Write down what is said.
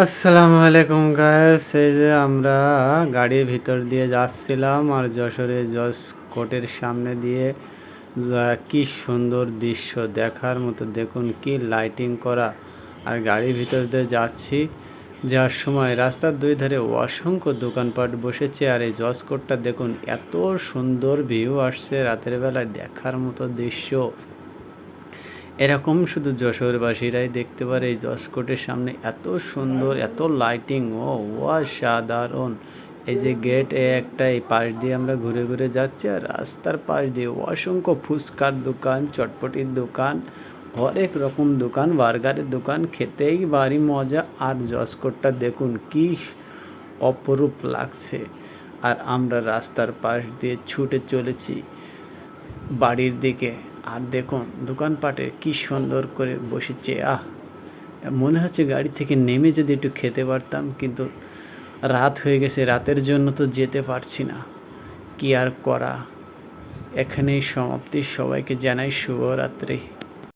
আসসালামু আলাইকুম গাইস, এই যে আমরা গাড়ির ভিতর দিয়ে যাচ্ছিলাম আর যশোরে জজ কোর্টের সামনে দিয়ে কি সুন্দর দৃশ্য দেখার মতো। দেখুন কি লাইটিং করা, আর গাড়ির ভিতর দিয়ে যাচ্ছি। যাওয়ার সময় রাস্তার দুই ধারে অসংখ্য দোকানপাট বসেছে, আর এই জজ কোর্টটা দেখুন এত সুন্দর ভিউ আসছে রাতের বেলায়, দেখার মতো দৃশ্য। এরকম শুধু যশোরবাসীরাই দেখতে পারে। এই জসকোটের সামনে এত সুন্দর, এত লাইটিং, অসাধারণ। এই যে গেট একটা, এই পাশ দিয়ে আমরা ঘুরে ঘুরে যাচ্ছি, আর রাস্তার পাশ দিয়ে অসংখ্য ফুচকার দোকান, চটপটির দোকান, হরেক রকম দোকান, বার্গারের দোকান, খেতেই ভারী মজা। আর জসকোটটা দেখুন কি অপরূপ লাগছে। আর আমরা রাস্তার পাশ দিয়ে ছুটে চলেছি বাড়ির দিকে। আর দেখুন দোকানপাটে কি সুন্দর করে বসেছে। মনে হচ্ছে গাড়ি থেকে নেমে যদি একটু খেতে পারতাম, কিন্তু রাত হয়ে গেছে, রাতের জন্য তো যেতে পারছি না। কি আর করা, এখানেই সমাপ্তি। সবাইকে জানাই শুভরাত্রি।